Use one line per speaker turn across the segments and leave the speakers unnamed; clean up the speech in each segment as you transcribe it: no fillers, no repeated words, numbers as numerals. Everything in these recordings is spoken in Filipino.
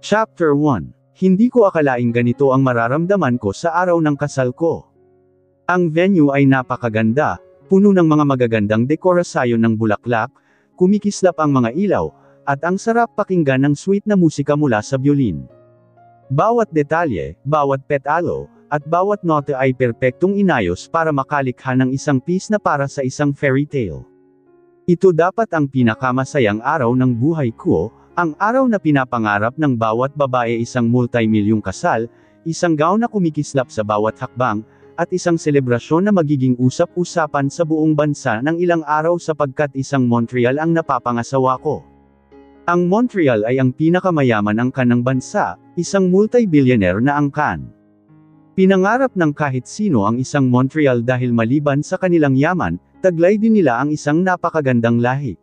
Chapter 1. Hindi ko akalaing ganito ang mararamdaman ko sa araw ng kasal ko. Ang venue ay napakaganda, puno ng mga magagandang dekorasyon ng bulaklak, kumikislap ang mga ilaw, at ang sarap pakinggan ng sweet na musika mula sa violin. Bawat detalye, bawat petalo, at bawat note ay perpektong inayos para makalikha ng isang piece na para sa isang fairy tale. Ito dapat ang pinakamasayang araw ng buhay ko, ang araw na pinapangarap ng bawat babae, isang multi-milyong kasal, isang gown na kumikislap sa bawat hakbang, at isang selebrasyon na magiging usap-usapan sa buong bansa ng ilang araw sapagkat isang Montreal ang napapangasawa ko. Ang Montreal ay ang pinakamayaman angkan ng bansa, isang multi-billionaire na angkan. Pinangarap ng kahit sino ang isang Montreal dahil maliban sa kanilang yaman, taglay din nila ang isang napakagandang lahi.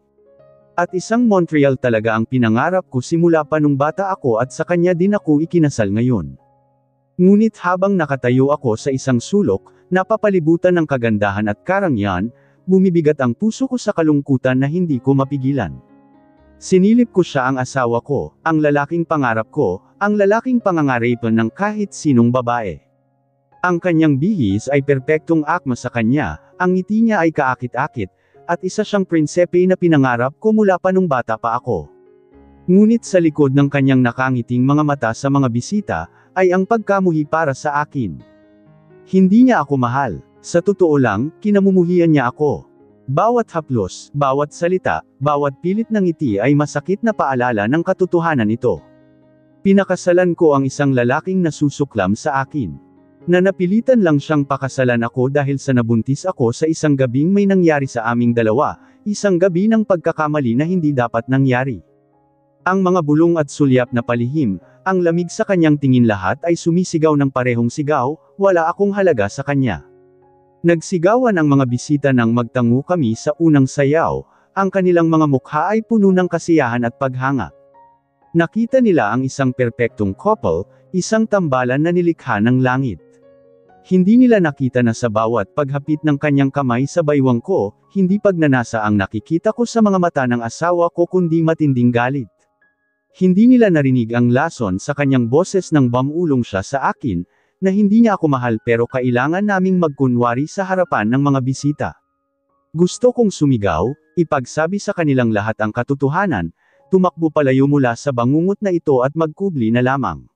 At isang Montreal talaga ang pinangarap ko simula pa nung bata ako at sa kanya din ako ikinasal ngayon. Ngunit habang nakatayo ako sa isang sulok, napapalibutan ng kagandahan at karangyaan, bumibigat ang puso ko sa kalungkutan na hindi ko mapigilan. Sinilip ko siya, ang asawa ko, ang lalaking pangarap ko, ang lalaking pangangaripan ng kahit sinong babae. Ang kanyang bihis ay perpektong akma sa kanya, ang ngiti niya ay kaakit-akit, at isa siyang prinsepe na pinangarap ko mula pa nung bata pa ako. Ngunit sa likod ng kanyang nakangiting mga mata sa mga bisita, ay ang pagkamuhi para sa akin. Hindi niya ako mahal. Sa totoo lang, kinamumuhian niya ako. Bawat haplos, bawat salita, bawat pilit ng ngiti ay masakit na paalala ng katotohanan ito. Pinakasalan ko ang isang lalaking nasusuklam sa akin. Na napilitan lang siyang pakasalan ako dahil sa nabuntis ako sa isang gabing may nangyari sa aming dalawa, isang gabi ng pagkakamali na hindi dapat nangyari. Ang mga bulong at sulyap na palihim, ang lamig sa kanyang tingin, lahat ay sumisigaw ng parehong sigaw, wala akong halaga sa kanya. Nagsigawan ang mga bisita nang magtango kami sa unang sayaw, ang kanilang mga mukha ay puno ng kasiyahan at paghanga. Nakita nila ang isang perpektong couple, isang tambalan na nilikha ng langit. Hindi nila nakita na sa bawat paghapit ng kanyang kamay sa baywang ko, hindi pagnanasa ang nakikita ko sa mga mata ng asawa ko kundi matinding galit. Hindi nila narinig ang lason sa kanyang boses nang bamulong siya sa akin, na hindi niya ako mahal pero kailangan naming magkunwari sa harapan ng mga bisita. Gusto kong sumigaw, ipagsabi sa kanilang lahat ang katotohanan, tumakbo palayo mula sa bangungot na ito at magkubli na lamang.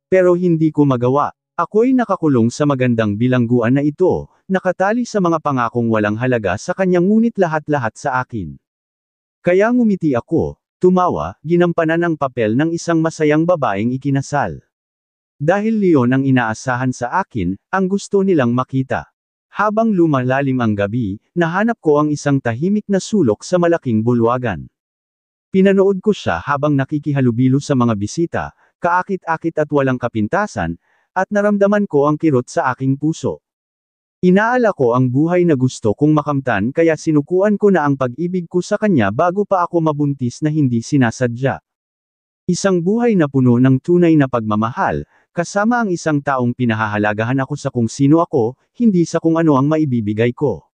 Pero hindi ko magawa. Ako'y nakakulong sa magandang bilangguan na ito, nakatali sa mga pangakong walang halaga sa kanyang, ngunit lahat-lahat sa akin. Kaya ngumiti ako, tumawa, ginampanan ang papel ng isang masayang babaeng ikinasal. Dahil Leon ang inaasahan sa akin, ang gusto nilang makita. Habang lumalalim ang gabi, nahanap ko ang isang tahimik na sulok sa malaking bulwagan. Pinanood ko siya habang nakikihalubilo sa mga bisita, kaakit-akit at walang kapintasan, at naramdaman ko ang kirot sa aking puso. Inaala ko ang buhay na gusto kong makamtan, kaya sinukuan ko na ang pag-ibig ko sa kanya bago pa ako mabuntis na hindi sinasadya. Isang buhay na puno ng tunay na pagmamahal, kasama ang isang taong pinahahalagahan ako sa kung sino ako, hindi sa kung ano ang maibibigay ko.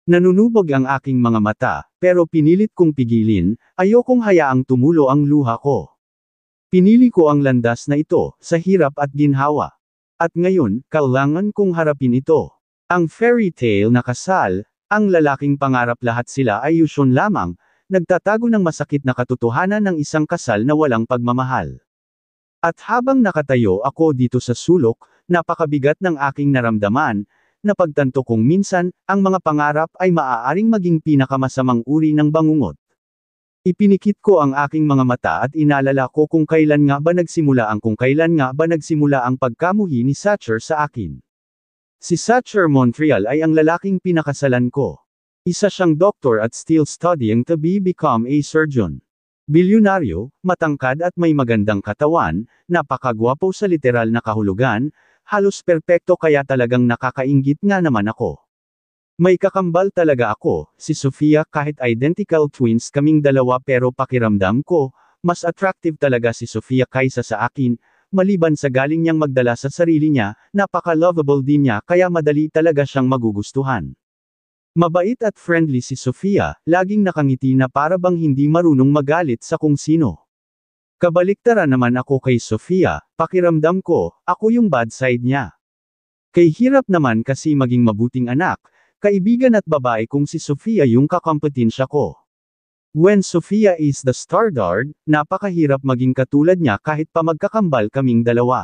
Nanunubog ang aking mga mata, pero pinilit kong pigilin, ayokong hayaang tumulo ang luha ko. Pinili ko ang landas na ito, sa hirap at ginhawa. At ngayon, kailangan kong harapin ito. Ang fairy tale na kasal, ang lalaking pangarap, lahat sila ay ilusyon lamang, nagtatago ng masakit na katotohanan ng isang kasal na walang pagmamahal. At habang nakatayo ako dito sa sulok, napakabigat ng aking naramdaman, napagtanto kong minsan, ang mga pangarap ay maaaring maging pinakamasamang uri ng bangungot. Ipinikit ko ang aking mga mata at inalala ko kung kailan nga ba nagsimula ang pagkamuhi ni Sacher sa akin. Si Sacher Montreal ay ang lalaking pinakasalan ko. Isa siyang doktor at still studying to become a surgeon. Bilyonaryo, matangkad at may magandang katawan, napakagwapo sa literal na kahulugan, halos perpekto, kaya talagang nakakainggit nga naman ako. May kakambal talaga ako, si Sofia, kahit identical twins kaming dalawa, pero pakiramdam ko, mas attractive talaga si Sofia kaysa sa akin, maliban sa galing niyang magdala sa sarili niya, napaka-lovable din niya, kaya madali talaga siyang magugustuhan. Mabait at friendly si Sofia, laging nakangiti na para bang hindi marunong magalit sa kung sino. Kabaliktaran naman ako kay Sofia, pakiramdam ko, ako yung bad side niya. Kay hirap naman kasi maging mabuting anak, kaibigan at babae kung si Sofia yung kakompetensya ko. When Sofia is the standard, napakahirap maging katulad niya kahit pa magkakambal kaming dalawa.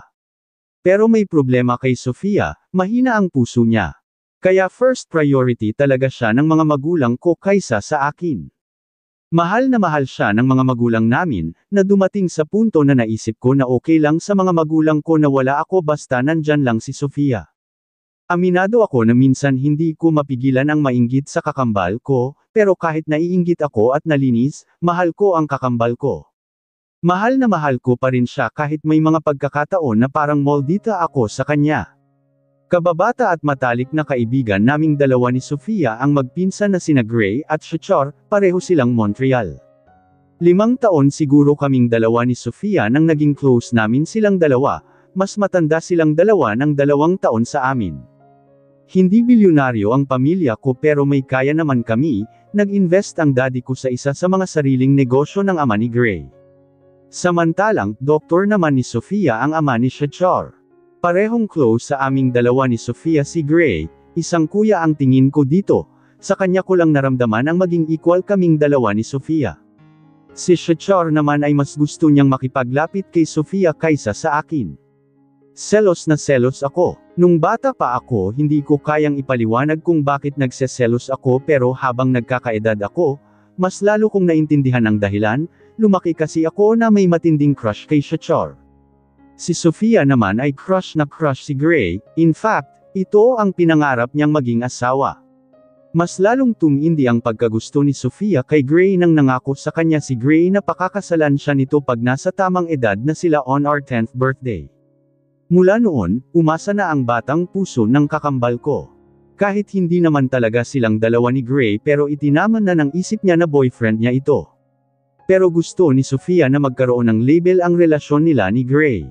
Pero may problema kay Sofia, mahina ang puso niya. Kaya first priority talaga siya ng mga magulang ko kaysa sa akin. Mahal na mahal siya ng mga magulang namin, na dumating sa punto na naisip ko na okay lang sa mga magulang ko na wala ako basta nandyan lang si Sofia. Aminado ako na minsan hindi ko mapigilan ang mainggit sa kakambal ko, pero kahit naiinggit ako at nalinis, mahal ko ang kakambal ko. Mahal na mahal ko pa rin siya kahit may mga pagkakataon na parang moldita ako sa kanya. Kababata at matalik na kaibigan naming dalawa ni Sofia ang magpinsan na sina Gray at Shachar, pareho silang Montreal. 5 taon siguro kaming dalawa ni Sofia nang naging close namin silang dalawa, mas matanda silang dalawa ng 2 taon sa amin. Hindi bilyonaryo ang pamilya ko pero may kaya naman kami, nag-invest ang daddy ko sa isa sa mga sariling negosyo ng ama ni Gray. Samantalang, doktor naman ni Sofia ang ama ni Shachar. Parehong close sa aming dalawa ni Sofia si Gray, isang kuya ang tingin ko dito, sa kanya ko lang naramdaman ang maging equal kaming dalawa ni Sofia. Si Shachar naman ay mas gusto niyang makipaglapit kay Sofia kaysa sa akin. Selos na selos ako. Nung bata pa ako hindi ko kayang ipaliwanag kung bakit nagseselos ako pero habang nagkakaedad ako, mas lalo kong naintindihan ang dahilan, lumaki kasi ako na may matinding crush kay Shachar. Si Sofia naman ay crush na crush si Gray, in fact, ito ang pinangarap niyang maging asawa. Mas lalong tumindi ang pagkagusto ni Sofia kay Gray nang nangako sa kanya si Gray na pakakasalan siya nito pag nasa tamang edad na sila on our 10th birthday. Mula noon, umasa na ang batang puso ng kakambal ko. Kahit hindi naman talaga silang dalawa ni Gray pero itinaman na ng isip niya na boyfriend niya ito. Pero gusto ni Sofia na magkaroon ng label ang relasyon nila ni Gray.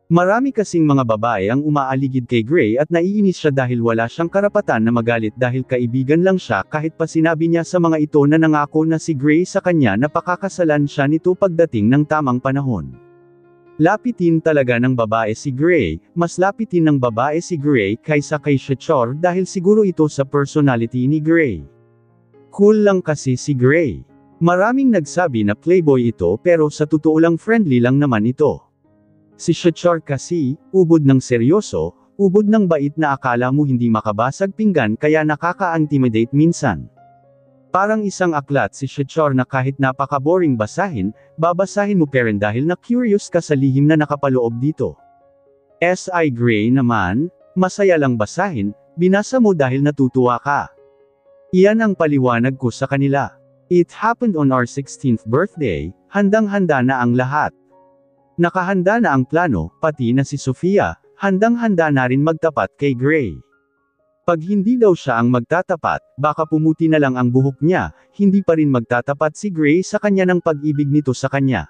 Marami kasing mga babae ang umaaligid kay Gray at naiinis siya dahil wala siyang karapatan na magalit dahil kaibigan lang siya kahit pa sinabi niya sa mga ito na nangako na si Gray sa kanya na pakakasalan siya nito pagdating ng tamang panahon. Lapitin talaga ng babae si Gray, mas lapitin ng babae si Gray kaysa kay Shachar dahil siguro ito sa personality ni Gray. Cool lang kasi si Gray. Maraming nagsabi na playboy ito pero sa totoo lang friendly lang naman ito. Si Shachar kasi, ubod ng seryoso, ubod ng bait na akala mo hindi makabasag pinggan kaya nakaka-intimidate minsan. Parang isang aklat si Shachar na kahit napaka-boring basahin, babasahin mo pa rin dahil na curious ka sa lihim na nakapaloob dito. Si Gray naman, masaya lang basahin, binasa mo dahil natutuwa ka. Iyan ang paliwanag ko sa kanila. It happened on our 16th birthday, handang-handa na ang lahat. Nakahanda na ang plano, pati na si Sofia, handang-handa na rin magtapat kay Gray. Pag hindi daw siya ang magtatapat, baka pumuti na lang ang buhok niya, hindi pa rin magtatapat si Gray sa kanya ng pag-ibig nito sa kanya.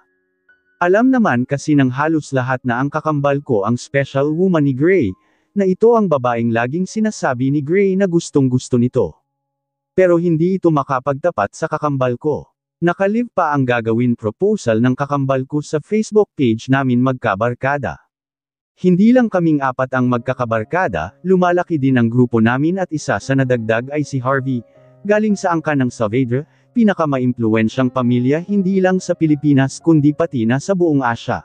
Alam naman kasi ng halos lahat na ang kakambal ko ang special woman ni Gray, na ito ang babaeng laging sinasabi ni Gray na gustong-gusto nito. Pero hindi ito makapagtapat sa kakambal ko. Nakalive pa ang gagawin proposal ng kakambal ko sa Facebook page namin magkabarkada. Hindi lang kaming 4 ang magkakabarkada, lumalaki din ang grupo namin at isa sa nadagdag ay si Harvey, galing sa angkan ng Saavedra, pinakamaimpluwensyang pamilya hindi lang sa Pilipinas kundi pati na sa buong Asya.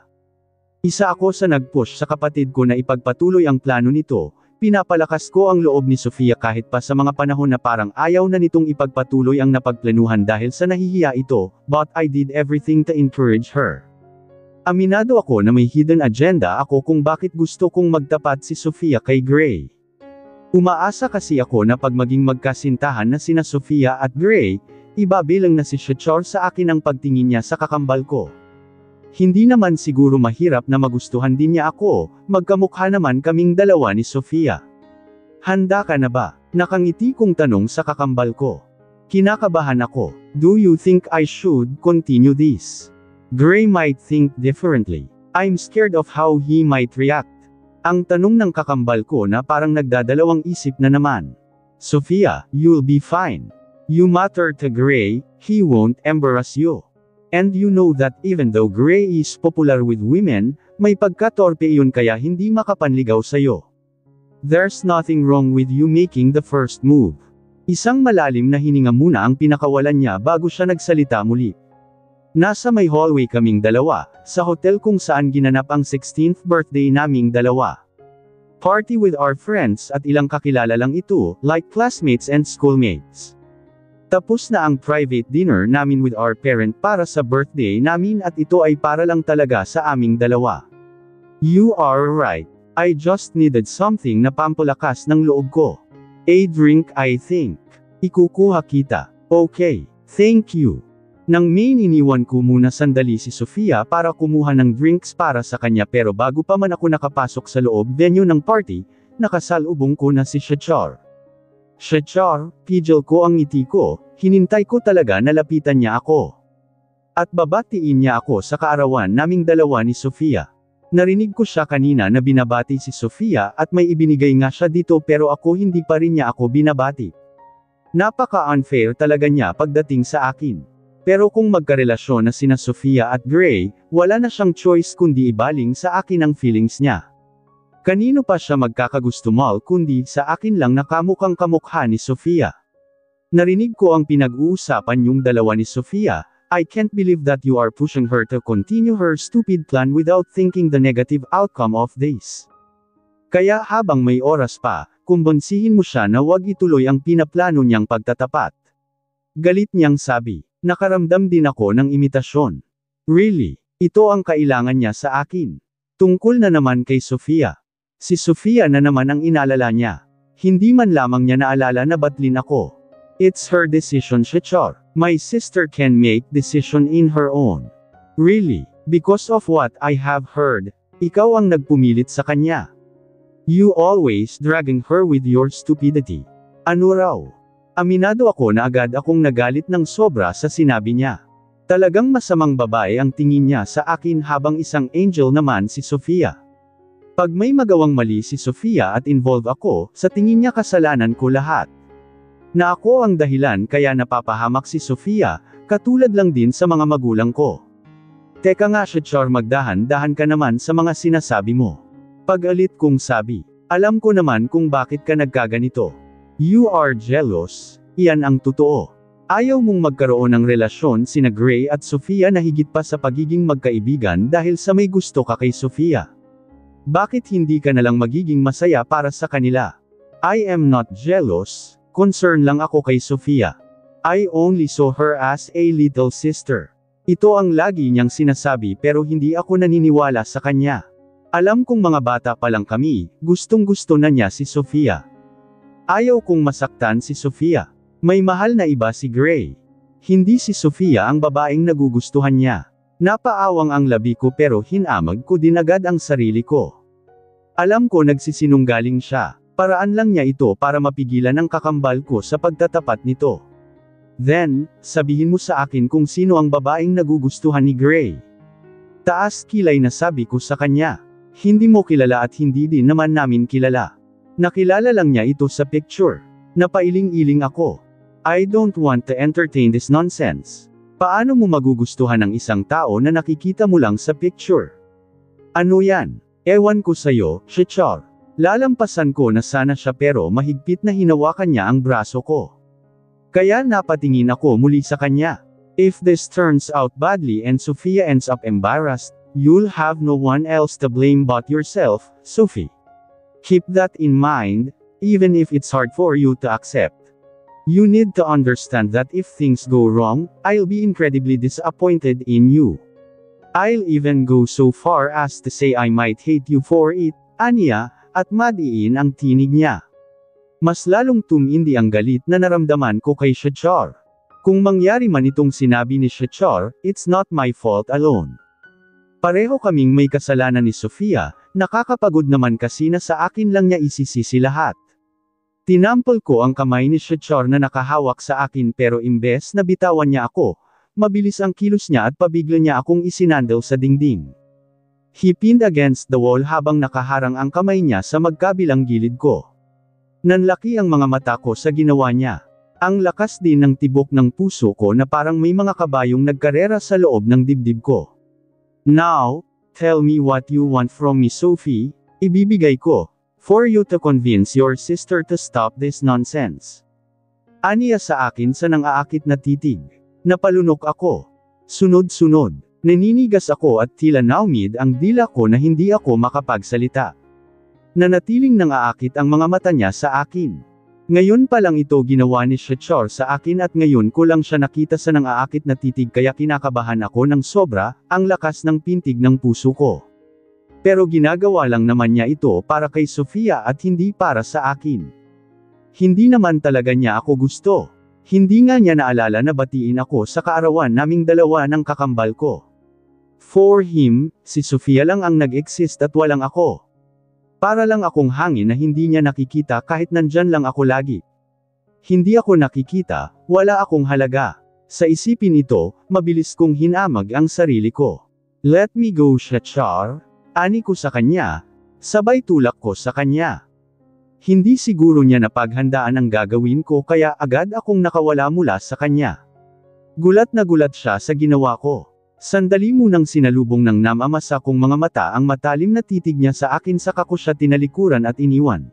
Isa ako sa nag-push sa kapatid ko na ipagpatuloy ang plano nito. Pinapalakas ko ang loob ni Sofia kahit pa sa mga panahon na parang ayaw na nitong ipagpatuloy ang napagplanuhan dahil sa nahihiya ito, but I did everything to encourage her. Aminado ako na may hidden agenda ako kung bakit gusto kong magtapat si Sofia kay Gray. Umaasa kasi ako na pag maging magkasintahan na sina Sofia at Gray, ibabilang na si Shachar sa akin ang pagtingin niya sa kakambal ko. Hindi naman siguro mahirap na magustuhan din niya ako, magkamukha naman kaming dalawa ni Sofia. Handa ka na ba? Nakangiti kong tanong sa kakambal ko. Kinakabahan ako. Do you think I should continue this? Gray might think differently. I'm scared of how he might react. Ang tanong ng kakambal ko na parang nagdadalawang isip na naman. Sofia, you'll be fine. You matter to Gray, he won't embarrass you. And you know that even though Gray is popular with women, may pagkatorpe iyon kaya hindi makapanligaw sa'yo. There's nothing wrong with you making the first move. Isang malalim na hininga muna ang pinakawalan niya bago siya nagsalita muli. Nasa may hallway kaming dalawa, sa hotel kung saan ginanap ang 16th birthday naming dalawa. Party with our friends at ilang kakilala lang ito, like classmates and schoolmates. Tapos na ang private dinner namin with our parent para sa birthday namin at ito ay para lang talaga sa aming dalawa. You are right. I just needed something na pampalakas ng loob ko. A drink I think. Ikukuha kita. Okay. Thank you. Nang main iniwan ko muna sandali si Sofia para kumuha ng drinks para sa kanya pero bago pa man ako nakapasok sa loob venue ng party, nakasalubong ko na si Shachar. Shachar, pidgel ko ang ngiti ko, hinintay ko talaga na lapitan niya ako. At babatiin niya ako sa kaarawan naming dalawa ni Sofia. Narinig ko siya kanina na binabati si Sofia at may ibinigay nga siya dito pero ako hindi pa rin niya ako binabati. Napaka-unfair talaga niya pagdating sa akin. Pero kung magkarelasyon na sina Sofia at Gray, wala na siyang choice kundi ibaling sa akin ang feelings niya. Kanino pa siya magkakagusto mal kundi sa akin lang na kamukhang kamukha ni Sofia. Narinig ko ang pinag-uusapan yung dalawa ni Sofia. I can't believe that you are pushing her to continue her stupid plan without thinking the negative outcome of this. Kaya habang may oras pa, kumbonsihin mo siya na wag ituloy ang pinaplano niyang pagtatapat. Galit niyang sabi. Nakaramdam din ako ng imitasyon. Really? Ito ang kailangan niya sa akin. Tungkol na naman kay Sofia. Si Sofia na naman ang inalala niya. Hindi man lamang niya naalala na batlin ako. It's her decision, Shachar. My sister can make decision in her own. Really? Because of what I have heard, ikaw ang nagpumilit sa kanya. You always dragging her with your stupidity. Ano raw? Aminado ako na agad akong nagalit ng sobra sa sinabi niya. Talagang masamang babae ang tingin niya sa akin habang isang angel naman si Sofia. Pag may magawang mali si Sofia at involve ako, sa tingin niya kasalanan ko lahat. Na ako ang dahilan kaya napapahamak si Sofia, katulad lang din sa mga magulang ko. Teka nga Shachar, magdahan-dahan ka naman sa mga sinasabi mo. Pag-alit kong sabi, alam ko naman kung bakit ka nagkaganito. You are jealous, iyan ang totoo. Ayaw mong magkaroon ng relasyon sina Gray at Sofia na higit pa sa pagiging magkaibigan dahil sa may gusto ka kay Sofia. Bakit hindi ka nalang magiging masaya para sa kanila? I am not jealous, concern lang ako kay Sofia. I only saw her as a little sister. Ito ang lagi niyang sinasabi pero hindi ako naniniwala sa kanya. Alam kong mga bata pa lang kami, gustong-gusto na niya si Sofia. Ayaw kong masaktan si Sofia. May mahal na iba si Gray. Hindi si Sofia ang babaeng nagugustuhan niya. Napaawang ang labi ko pero hinamag ko din agad ang sarili ko. Alam ko nagsisinunggaling siya. Paraan lang niya ito para mapigilan ang kakambal ko sa pagtatapat nito. Then, sabihin mo sa akin kung sino ang babaeng nagugustuhan ni Gray. Taas kilay na sabi ko sa kanya. Hindi mo kilala at hindi din naman namin kilala. Nakilala lang niya ito sa picture. Napailing-iling ako. I don't want to entertain this nonsense. Paano mo magugustuhan ang isang tao na nakikita mo lang sa picture? Ano yan? Ewan ko sa'yo, Shachar. Lalampasan ko na sana siya pero mahigpit na hinawakan niya ang braso ko. Kaya napatingin ako muli sa kanya. If this turns out badly and Sofia ends up embarrassed, you'll have no one else to blame but yourself, Sophie. Keep that in mind, even if it's hard for you to accept. You need to understand that if things go wrong, I'll be incredibly disappointed in you. I'll even go so far as to say I might hate you for it, aniya, at madiin ang tinig niya. Mas lalong tumindi ang galit na naramdaman ko kay Shachar. Kung mangyari man itong sinabi ni Shachar, it's not my fault alone. Pareho kaming may kasalanan ni Sofia, nakakapagod naman kasi na sa akin lang niya isisisi lahat. Tinampol ko ang kamay ni Shachar na nakahawak sa akin pero imbes na bitawan niya ako, mabilis ang kilos niya at pabigla niya akong isinandal sa dingding. He pinned against the wall habang nakaharang ang kamay niya sa magkabilang gilid ko. Nanlaki ang mga mata ko sa ginawa niya. Ang lakas din ng tibok ng puso ko na parang may mga kabayong nagkarera sa loob ng dibdib ko. Now, tell me what you want from me, Sophie. Ibibigay ko, for you to convince your sister to stop this nonsense. Aniya sa akin sa nang-aakit na titig. Napalunok ako. Sunod-sunod. Naninigas ako at tila naumid ang dila ko na hindi ako makapagsalita. Nanatiling nang-aakit ang mga mata niya sa akin. Ngayon pa lang ito ginawa ni Shachar sa akin at ngayon ko lang siya nakita sa nang-aakit na titig kaya kinakabahan ako ng sobra, ang lakas ng pintig ng puso ko. Pero ginagawa lang naman niya ito para kay Sofia at hindi para sa akin. Hindi naman talaga niya ako gusto. Hindi nga niya naalala na batiin ako sa kaarawan naming dalawa ng kakambal ko. For him, si Sofia lang ang nag-exist at walang ako. Para lang akong hangin na hindi niya nakikita kahit nandyan lang ako lagi. Hindi ako nakikita, wala akong halaga. Sa isipin ito, mabilis kong hinamag ang sarili ko. Let me go, Shachar. Ani ko sa kanya. Sabay tulak ko sa kanya. Hindi siguro niya napaghandaan ang gagawin ko kaya agad akong nakawala mula sa kanya. Gulat na gulat siya sa ginawa ko. Sandali munang sinalubong ng namamasa kong mga mata ang matalim na titig niya sa akin saka ko siya tinalikuran at iniwan.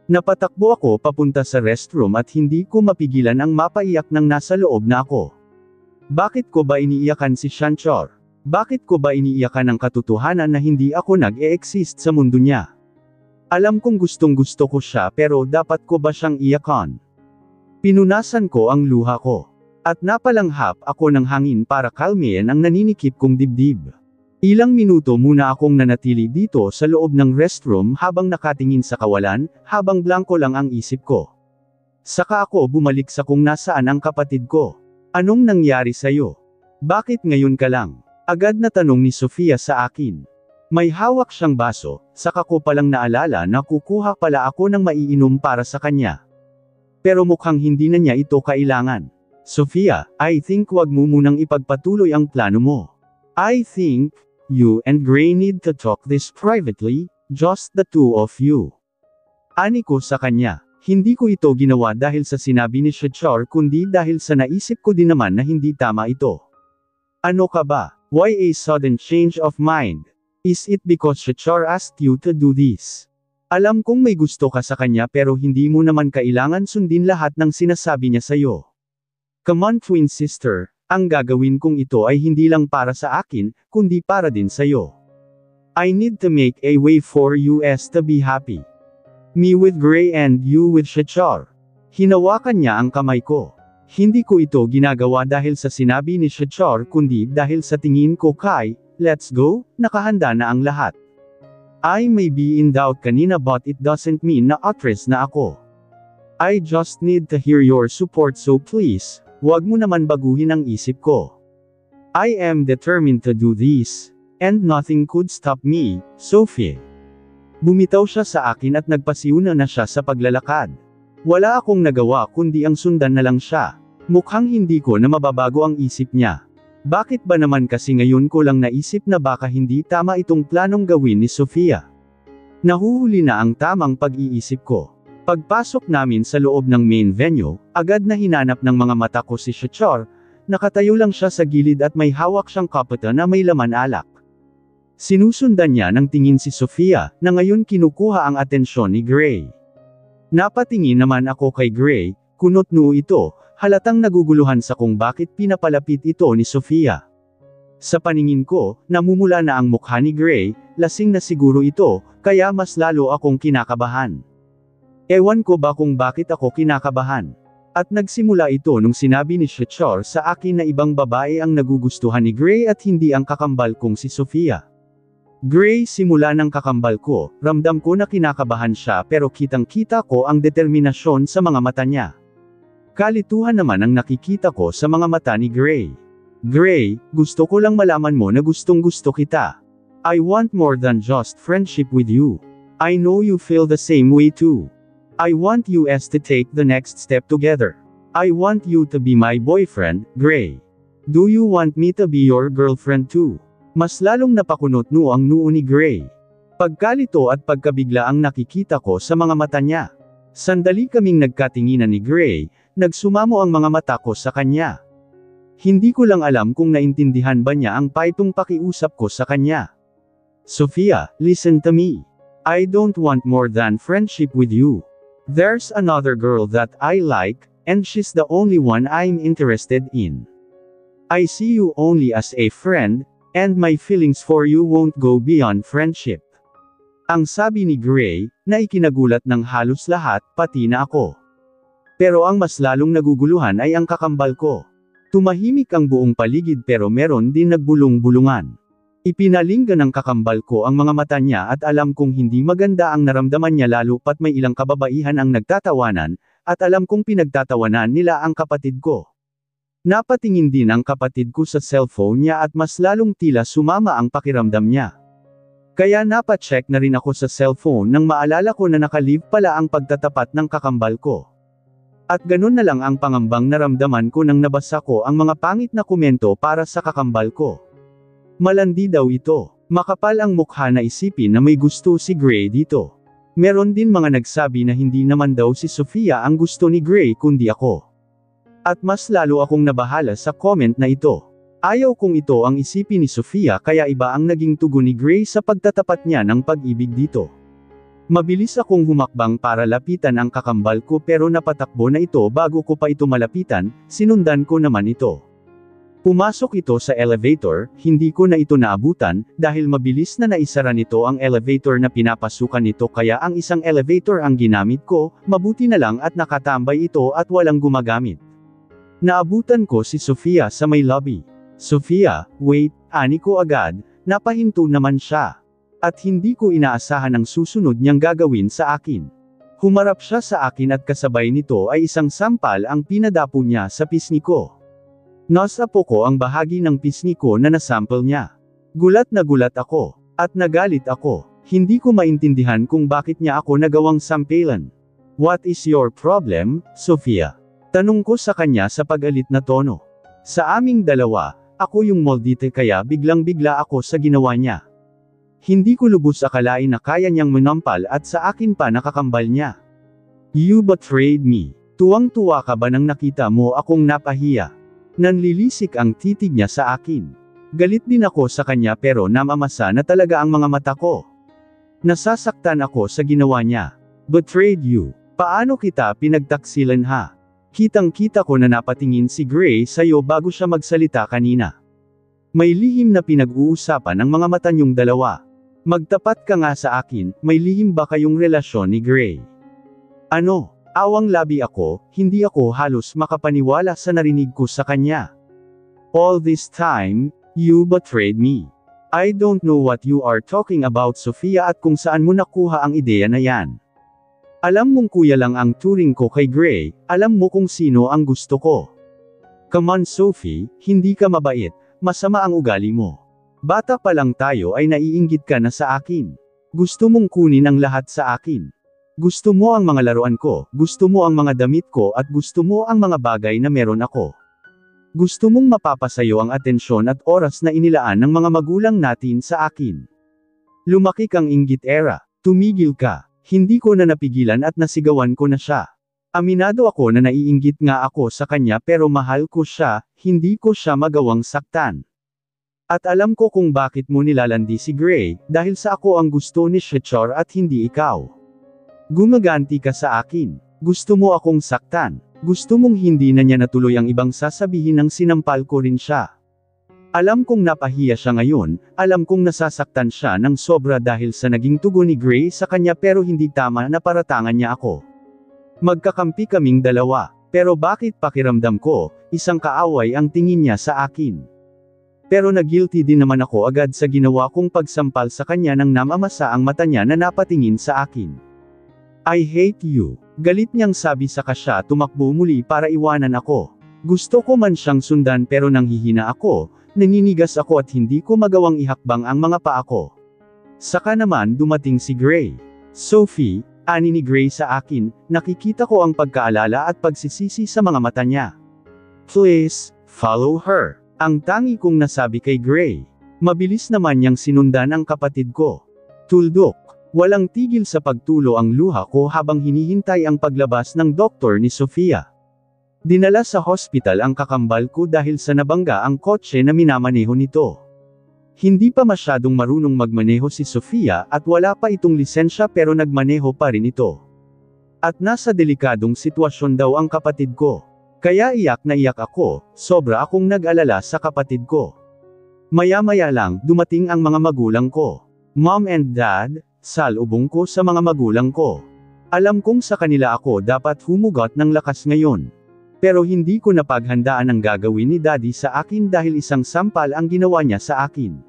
Napatakbo ako papunta sa restroom at hindi ko mapigilan ang mapaiyak ng nasa loob na ako. Bakit ko ba iniiyakan si Shachar? Bakit ko ba iniiyakan ang katotohanan na hindi ako nag-e-exist sa mundo niya? Alam kong gustong gusto ko siya pero dapat ko ba siyang iyakan? Pinunasan ko ang luha ko. At napalanghap ako ng hangin para kalmayan ang naninikip kong dibdib. Ilang minuto muna akong nanatili dito sa loob ng restroom habang nakatingin sa kawalan, habang blanko lang ang isip ko. Saka ako bumalik sa kung nasaan ang kapatid ko. Anong nangyari sa'yo? Bakit ngayon ka lang? Agad na tanong ni Sofia sa akin. May hawak siyang baso, saka ko palang naalala na kukuha pala ako ng maiinom para sa kanya. Pero mukhang hindi na niya ito kailangan. Sofia, I think wag mo munang ipagpatuloy ang plano mo. I think, you and Gray need to talk this privately, just the two of you. Ani ko sa kanya, hindi ko ito ginawa dahil sa sinabi ni Shachar kundi dahil sa naisip ko din naman na hindi tama ito. Ano ka ba? Why a sudden change of mind? Is it because Shachar asked you to do this? Alam kong may gusto ka sa kanya pero hindi mo naman kailangan sundin lahat ng sinasabi niya sa'yo. Come on twin sister, ang gagawin kong ito ay hindi lang para sa akin, kundi para din sa'yo. I need to make a way for us to be happy. Me with Gray and you with Shachar. Hinawakan niya ang kamay ko. Hindi ko ito ginagawa dahil sa sinabi ni Shachar kundi dahil sa tingin ko kay, let's go, nakahanda na ang lahat. I may be in doubt kanina but it doesn't mean na atras na ako. I just need to hear your support so please. Huwag mo naman baguhin ang isip ko. I am determined to do this, and nothing could stop me, Sophie. Bumitaw siya sa akin at nagpasiuna na siya sa paglalakad. Wala akong nagawa kundi ang sundan na lang siya. Mukhang hindi ko na mababago ang isip niya. Bakit ba naman kasi ngayon ko lang naisip na baka hindi tama itong planong gawin ni Sofia? Nahuhuli na ang tamang pag-iisip ko. Pagpasok namin sa loob ng main venue, agad na hinanap ng mga mata ko si Shachar, nakatayo lang siya sa gilid at may hawak siyang kapata na may laman alak. Sinusundan niya ng tingin si Sofia, na ngayon kinukuha ang atensyon ni Gray. Napatingin naman ako kay Gray, kunot noo ito, halatang naguguluhan sa kung bakit pinapalapit ito ni Sofia. Sa paningin ko, namumula na ang mukha ni Gray, lasing na siguro ito, kaya mas lalo akong kinakabahan. Ewan ko ba kung bakit ako kinakabahan. At nagsimula ito nung sinabi ni Shachar sa akin na ibang babae ang nagugustuhan ni Gray at hindi ang kakambal kong si Sofia. Gray, simula ng kakambal ko, ramdam ko na kinakabahan siya pero kitang-kita ko ang determinasyon sa mga mata niya. Kalituhan naman ang nakikita ko sa mga mata ni Gray. Gray, gusto ko lang malaman mo na gustong gusto kita. I want more than just friendship with you. I know you feel the same way too. I want us to take the next step together. I want you to be my boyfriend, Gray. Do you want me to be your girlfriend too? Mas lalong napakunot ang noo ni Gray. Pagkalito at pagkabigla ang nakikita ko sa mga mata niya. Sandali kaming nagkatinginan ni Gray, nagsumamo ang mga mata ko sa kanya. Hindi ko lang alam kung naintindihan ba niya ang paitong pakiusap ko sa kanya. Sophia, listen to me. I don't want more than friendship with you. There's another girl that I like, and she's the only one I'm interested in. I see you only as a friend, and my feelings for you won't go beyond friendship. Ang sabi ni Gray, na ikinagulat ng halos lahat, pati na ako. Pero ang mas lalong naguguluhan ay ang kakambal ko. Tumahimik ang buong paligid pero meron din nagbulong-bulungan. Ipinalinggan ng kakambal ko ang mga mata niya at alam kong hindi maganda ang naramdaman niya lalo pat may ilang kababaihan ang nagtatawanan, at alam kong pinagtatawanan nila ang kapatid ko. Napatingin din ang kapatid ko sa cellphone niya at mas lalong tila sumama ang pakiramdam niya. Kaya napacheck na rin ako sa cellphone nang maalala ko na nakalive pala ang pagtatapat ng kakambal ko. At ganun na lang ang pangambang naramdaman ko nang nabasa ko ang mga pangit na komento para sa kakambal ko. Malandi daw ito. Makapal ang mukha na isipin na may gusto si Gray dito. Meron din mga nagsabi na hindi naman daw si Sophia ang gusto ni Gray kundi ako. At mas lalo akong nabahala sa comment na ito. Ayaw kong ito ang isipin ni Sophia kaya iba ang naging tugon ni Gray sa pagtatapat niya ng pag-ibig dito. Mabilis akong humakbang para lapitan ang kakambal ko pero napatakbo na ito bago ko pa ito malapitan, sinundan ko naman ito. Pumasok ito sa elevator, hindi ko na ito naabutan, dahil mabilis na naisara nito ang elevator na pinapasukan nito kaya ang isang elevator ang ginamit ko, mabuti na lang at nakatambay ito at walang gumagamit. Naabutan ko si Sophia sa may lobby. Sophia, wait, ani ko agad, napahinto naman siya. At hindi ko inaasahan ang susunod niyang gagawin sa akin. Humarap siya sa akin at kasabay nito ay isang sampal ang pinadapo niya sa pisngi ko. Nasapo ko ang bahagi ng pisngi ko na nasample niya. Gulat na gulat ako. At nagalit ako. Hindi ko maintindihan kung bakit niya ako nagawang sampelan. What is your problem, Sophia? Tanong ko sa kanya sa pag-alit na tono. Sa aming dalawa, ako yung moldite kaya biglang-bigla ako sa ginawa niya. Hindi ko lubos akalain na kaya niyang manampal at sa akin pa nakakambal niya. You betrayed me. Tuwang-tuwa ka ba nang nakita mo akong napahiya? Nanlilisik ang titig niya sa akin. Galit din ako sa kanya pero namamasa na talaga ang mga mata ko. Nasasaktan ako sa ginawa niya. Betrayed you. Paano kita pinagtaksilan ha? Kitang-kita ko na napatingin si Gray sa'yo bago siya magsalita kanina. May lihim na pinag-uusapan ng mga mata niyong dalawa. Magtapat ka nga sa akin, may lihim ba kayong relasyon ni Gray? Ano? Awang labi ako, hindi ako halos makapaniwala sa narinig ko sa kanya. All this time, you betrayed me. I don't know what you are talking about Sophia at kung saan mo nakuha ang ideya na yan. Alam mong kuya lang ang turing ko kay Gray, alam mo kung sino ang gusto ko. Come on Sophie, hindi ka mabait, masama ang ugali mo. Bata pa lang tayo ay naiinggit ka na sa akin. Gusto mong kunin ang lahat sa akin. Gusto mo ang mga laruan ko, gusto mo ang mga damit ko at gusto mo ang mga bagay na meron ako. Gusto mong mapapasayo ang atensyon at oras na inilaan ng mga magulang natin sa akin. Lumaki kang inggit era, tumigil ka, hindi ko na napigilan at nasigawan ko na siya. Aminado ako na naiinggit nga ako sa kanya pero mahal ko siya, hindi ko siya magawang saktan. At alam ko kung bakit mo nilalandi si Gray, dahil sa ako ang gusto ni Shechor at hindi ikaw. Gumaganti ka sa akin. Gusto mo akong saktan. Gusto mong hindi na niya natuloy ang ibang sasabihin ng sinampal ko rin siya. Alam kong napahiya siya ngayon, alam kong nasasaktan siya ng sobra dahil sa naging tugon ni Gray sa kanya pero hindi tama na paratangan niya ako. Magkakampi kaming dalawa, pero bakit pakiramdam ko, isang kaaway ang tingin niya sa akin. Pero na-guilty din naman ako agad sa ginawa kong pagsampal sa kanya nang namamasa ang mata niya na napatingin sa akin. I hate you. Galit niyang sabi sa kasya tumakbo muli para iwanan ako. Gusto ko man siyang sundan pero nanghihina ako, naninigas ako at hindi ko magawang ihakbang ang mga paa ko. Saka naman dumating si Gray. Sophie, ani ni Gray sa akin, nakikita ko ang pagkaalala at pagsisisi sa mga mata niya. Please, follow her. Ang tangi kong nasabi kay Gray. Mabilis naman niyang sinundan ang kapatid ko. Tuldok. Walang tigil sa pagtulo ang luha ko habang hinihintay ang paglabas ng doktor ni Sofia. Dinala sa hospital ang kakambal ko dahil sa nabangga ang kotse na minamaneho nito. Hindi pa masyadong marunong magmaneho si Sofia at wala pa itong lisensya pero nagmaneho pa rin ito. At nasa delikadong sitwasyon daw ang kapatid ko. Kaya iyak na iyak ako, sobra akong nag-alala sa kapatid ko. Maya-maya lang, dumating ang mga magulang ko. Mom and Dad, salubong ko sa mga magulang ko. Alam kong sa kanila ako dapat humugot ng lakas ngayon. Pero hindi ko napaghandaan ang gagawin ni Daddy sa akin dahil isang sampal ang ginawa niya sa akin.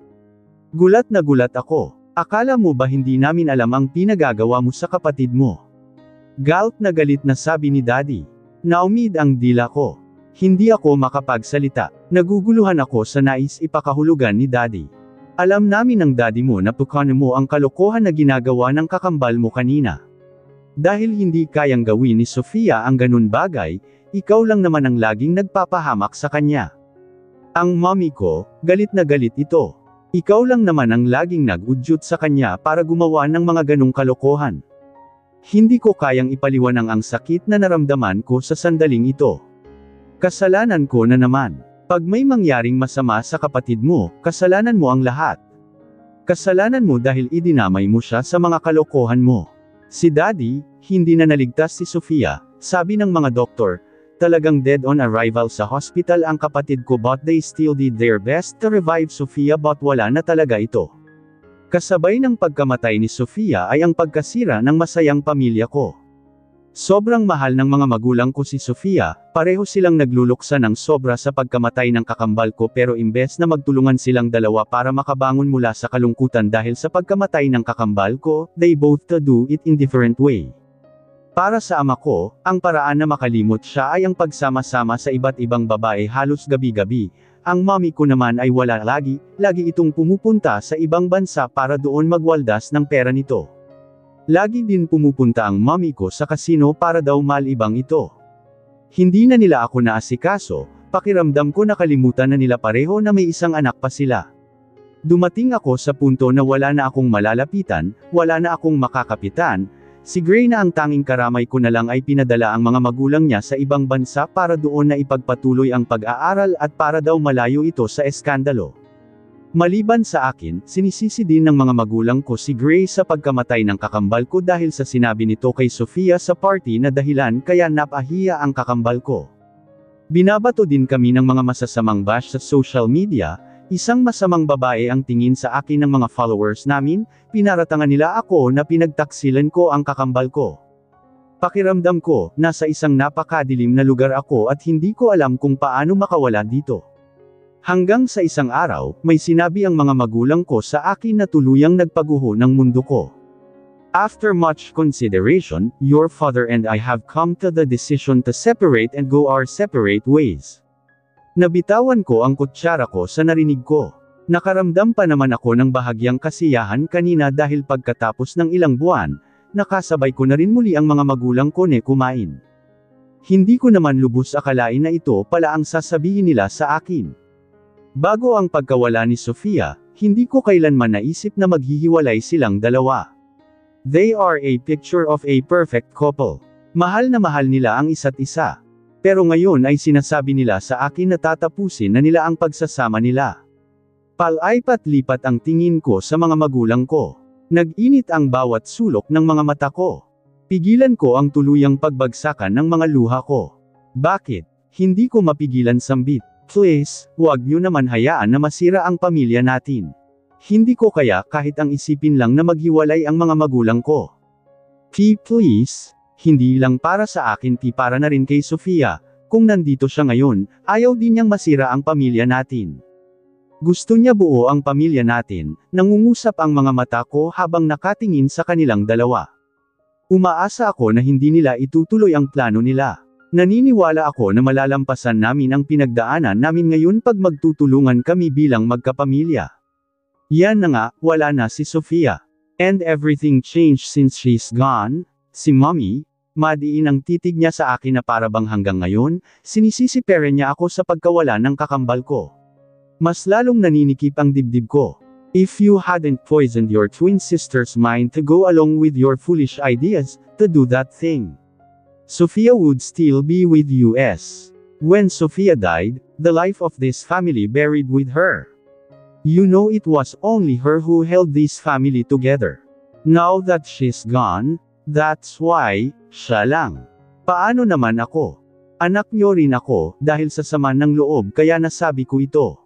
Gulat na gulat ako. Akala mo ba hindi namin alam ang pinagagawa mo sa kapatid mo? Galit na sabi ni Daddy. Naumid ang dila ko. Hindi ako makapagsalita. Naguguluhan ako sa nais ipakahulugan ni Daddy. Alam namin ng Daddy mo na pukano mo ang kalokohan na ginagawa ng kakambal mo kanina. Dahil hindi kayang gawin ni Sofia ang ganun bagay, ikaw lang naman ang laging nagpapahamak sa kanya. Ang mommy ko, galit na galit ito. Ikaw lang naman ang laging nag-udyot sa kanya para gumawa ng mga ganung kalokohan. Hindi ko kayang ipaliwanag ang sakit na naramdaman ko sa sandaling ito. Kasalanan ko na naman. Pag may mangyaring masama sa kapatid mo, kasalanan mo ang lahat. Kasalanan mo dahil idinamay mo siya sa mga kalokohan mo. Si Daddy, hindi na naligtas si Sofia, sabi ng mga doktor. Talagang dead on arrival sa hospital ang kapatid ko but they still did their best to revive Sofia but wala na talaga ito. Kasabay ng pagkamatay ni Sofia ay ang pagkasira ng masayang pamilya ko. Sobrang mahal ng mga magulang ko si Sofia, pareho silang nagluluksa ng sobra sa pagkamatay ng kakambal ko pero imbes na magtulungan silang dalawa para makabangon mula sa kalungkutan dahil sa pagkamatay ng kakambal ko, they both to do it in different way. Para sa ama ko, ang paraan na makalimot siya ay ang pagsama-sama sa iba't ibang babae halos gabi-gabi. Ang mommy ko naman ay wala lagi itong pumupunta sa ibang bansa para doon magwaldas ng pera nito. Lagi din pumupunta ang mommy ko sa kasino para daw malibang ito. Hindi na nila ako naasikaso, pakiramdam ko nakalimutan na nila pareho na may isang anak pa sila. Dumating ako sa punto na wala na akong malalapitan, wala na akong makakapitan. Si Gray na ang tanging karamay ko na lang ay pinadala ang mga magulang niya sa ibang bansa para doon na ipagpatuloy ang pag-aaral at para daw malayo ito sa eskandalo. Maliban sa akin, sinisisi din ng mga magulang ko si Gray sa pagkamatay ng kakambal ko dahil sa sinabi nito kay Sofia sa party na dahilan kaya napahiya ang kakambal ko. Binabato din kami ng mga masasamang bash sa social media. Isang masamang babae ang tingin sa akin ng mga followers namin, pinaratangan nila ako na pinagtaksilan ko ang kakambal ko. Pakiramdam ko, nasa isang napakadilim na lugar ako at hindi ko alam kung paano makawala dito. Hanggang sa isang araw, may sinabi ang mga magulang ko sa akin na tuluyang nagpaguho ng mundo ko. After much consideration, your father and I have come to the decision to separate and go our separate ways. Nabitawan ko ang kutsara ko sa narinig ko. Nakaramdam pa naman ako ng bahagyang kasiyahan kanina dahil pagkatapos ng ilang buwan, nakasabay ko na rin muli ang mga magulang ko na kumain. Hindi ko naman lubos akalain na ito pala ang sasabihin nila sa akin. Bago ang pagkawala ni Sofia, hindi ko kailanman naisip na maghihiwalay silang dalawa. They are a picture of a perfect couple. Mahal na mahal nila ang isa't isa. Pero ngayon ay sinasabi nila sa akin na tatapusin na nila ang pagsasama nila. Palaipat-lipat ang tingin ko sa mga magulang ko. Nag-init ang bawat sulok ng mga mata ko. Pigilan ko ang tuluyang pagbagsakan ng mga luha ko. Bakit? Hindi ko mapigilan sambit. Please, huwag niyo naman hayaan na masira ang pamilya natin. Hindi ko kaya kahit ang isipin lang na maghiwalay ang mga magulang ko. Please. Hindi lang para sa akin para na rin kay Sofia, kung nandito siya ngayon, ayaw din niyang masira ang pamilya natin. Gusto niya buo ang pamilya natin, nangungusap ang mga mata ko habang nakatingin sa kanilang dalawa. Umaasa ako na hindi nila itutuloy ang plano nila. Naniniwala ako na malalampasan namin ang pinagdaanan namin ngayon pag magtutulungan kami bilang magkapamilya. Yan na nga, wala na si Sofia. And everything changed since she's gone. Si Mommy, madiin ang titig niya sa akin na parabang hanggang ngayon, sinisisipere niya ako sa pagkawala ng kakambal ko. Mas lalong naninikip ang dibdib ko. If you hadn't poisoned your twin sister's mind to go along with your foolish ideas, to do that thing, Sophia would still be with us. When Sophia died, the life of this family buried with her. You know it was only her who held this family together. Now that she's gone, that's why, siya lang. Paano naman ako? Anak niyo rin ako, dahil sa sama ng loob kaya nasabi ko ito.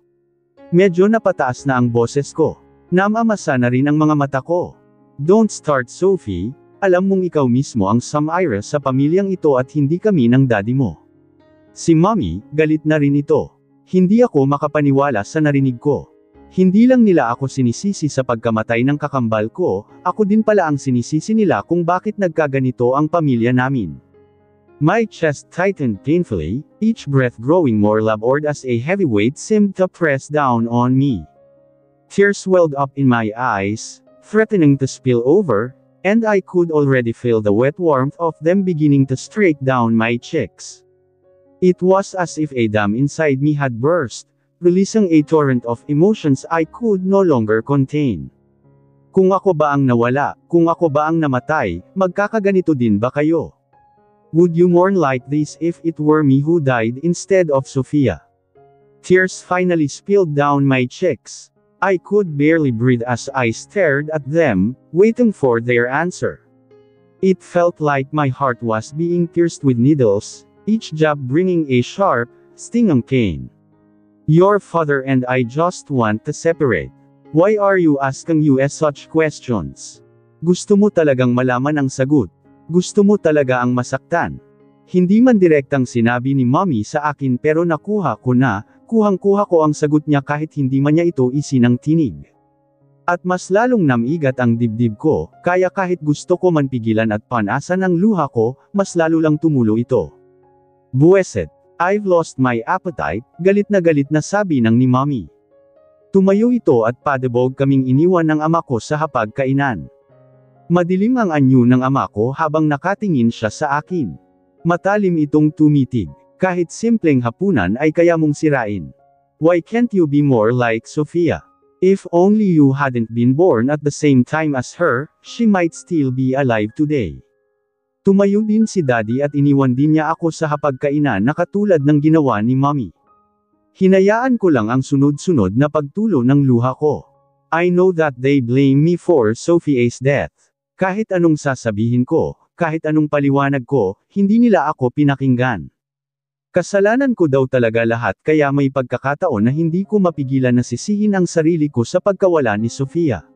Medyo napataas na ang boses ko. Namamasa na rin ang mga mata ko. Don't start, Sophie. Alam mong ikaw mismo ang Samira sa pamilyang ito at hindi kami ng daddy mo. Si Mommy, galit na rin ito. Hindi ako makapaniwala sa narinig ko. Hindi lang nila ako sinisisi sa pagkamatay ng kakambal ko, ako din pala ang sinisisi nila kung bakit nagkaganito ang pamilya namin. My chest tightened painfully, each breath growing more labored as a heavy weight seemed to press down on me. Tears welled up in my eyes, threatening to spill over, and I could already feel the wet warmth of them beginning to streak down my cheeks. It was as if a dam inside me had burst, releasing a torrent of emotions I could no longer contain. Kung ako ba ang nawala, kung ako ba ang namatay, magkakaganito din ba kayo? Would you mourn like this if it were me who died instead of Sophia? Tears finally spilled down my cheeks. I could barely breathe as I stared at them, waiting for their answer. It felt like my heart was being pierced with needles, each jab bringing a sharp, stinging pain. Your father and I just want to separate. Why are you asking us such questions? Gusto mo talagang malaman ang sagot? Gusto mo talaga ang masaktan? Hindi man direktang sinabi ni Mommy sa akin pero nakuha ko na, kuhang-kuha ko ang sagot niya kahit hindi man niya ito isinang tinig. At mas lalong namigat ang dibdib ko, kaya kahit gusto ko man pigilan at panasan ang luha ko, mas lalo lang tumulo ito. Buweset, I've lost my appetite, galit na sabi ng ni Mommy. Tumayo ito at padebog kaming iniwan ng ama ko sa hapagkainan. Madilim ang anyo ng ama ko habang nakatingin siya sa akin. Matalim itong tumitig, kahit simpleng hapunan ay kaya mong sirain. Why can't you be more like Sophia? If only you hadn't been born at the same time as her, she might still be alive today. Tumayo din si Daddy at iniwan din niya ako sa hapagkainan na katulad ng ginawa ni Mommy. Hinayaan ko lang ang sunod-sunod na pagtulo ng luha ko. I know that they blame me for Sophie's death. Kahit anong sasabihin ko, kahit anong paliwanag ko, hindi nila ako pinakinggan. Kasalanan ko daw talaga lahat kaya may pagkakataon na hindi ko mapigilan na sisihin ang sarili ko sa pagkawala ni Sophia.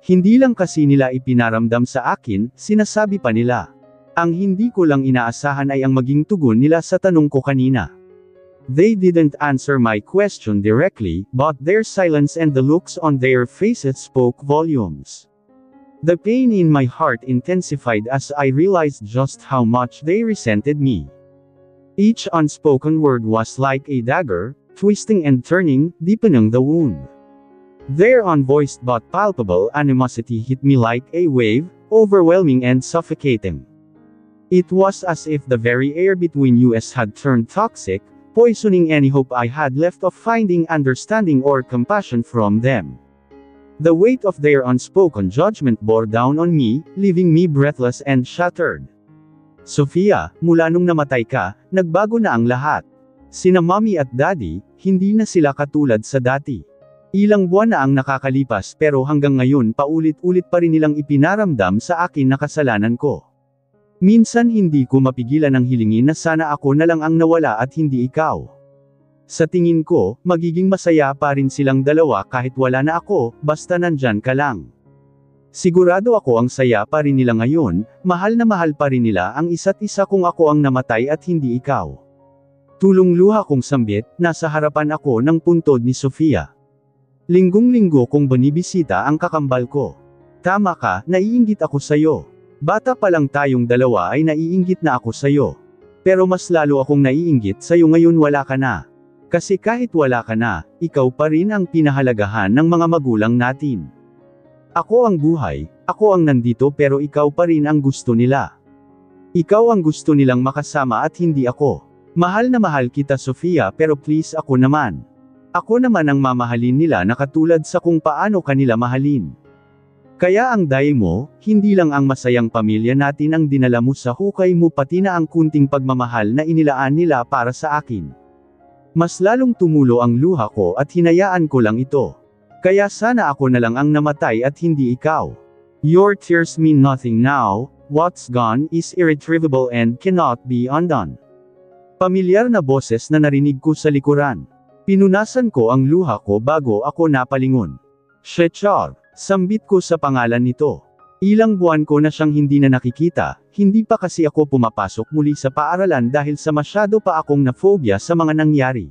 Hindi lang kasi nila ipinaramdam sa akin, sinasabi pa nila. Ang hindi ko lang inaasahan ay ang maging tugon nila sa tanong ko kanina. They didn't answer my question directly, but their silence and the looks on their faces spoke volumes. The pain in my heart intensified as I realized just how much they resented me. Each unspoken word was like a dagger, twisting and turning, deepening the wound. Their unvoiced but palpable animosity hit me like a wave, overwhelming and suffocating. It was as if the very air between us had turned toxic, poisoning any hope I had left of finding understanding or compassion from them. The weight of their unspoken judgment bore down on me, leaving me breathless and shattered. Sophia, mula nung namatay ka, nagbago na ang lahat. Sina Mommy at Daddy, hindi na sila katulad sa dati. Ilang buwan na ang nakakalipas pero hanggang ngayon paulit-ulit pa rin nilang ipinaramdam sa akin na kasalanan ko. Minsan hindi ko mapigilan ang hilingin na sana ako na lang ang nawala at hindi ikaw. Sa tingin ko, magiging masaya pa rin silang dalawa kahit wala na ako, basta nandyan ka lang. Sigurado ako ang saya pa rin nila ngayon, mahal na mahal pa rin nila ang isa't isa kung ako ang namatay at hindi ikaw. Tulong luha kong sambit, nasa harapan ako ng puntod ni Sophia. Linggong-linggo kong binibisita ang kakambal ko. Tama ka, naiinggit ako sayo. Bata pa lang tayong dalawa ay naiinggit na ako sayo. Pero mas lalo akong naiinggit sayo ngayon wala ka na. Kasi kahit wala ka na, ikaw pa rin ang pinahalagahan ng mga magulang natin. Ako ang buhay, ako ang nandito pero ikaw pa rin ang gusto nila. Ikaw ang gusto nilang makasama at hindi ako. Mahal na mahal kita Sophia pero please ako naman. Ako naman ang mamahalin nila na katulad sa kung paano kanila mahalin. Kaya ang dahil mo, hindi lang ang masayang pamilya natin ang dinala mo sa hukay mo pati na ang kunting pagmamahal na inilaan nila para sa akin. Mas lalong tumulo ang luha ko at hinayaan ko lang ito. Kaya sana ako na lang ang namatay at hindi ikaw. Your tears mean nothing now, what's gone is irretrievable and cannot be undone. Pamilyar na boses na narinig ko sa likuran. Pinunasan ko ang luha ko bago ako napalingon. Shechar, sambit ko sa pangalan nito. Ilang buwan ko na siyang hindi na nakikita, hindi pa kasi ako pumapasok muli sa paaralan dahil sa masyado pa akong na-phobia sa mga nangyari.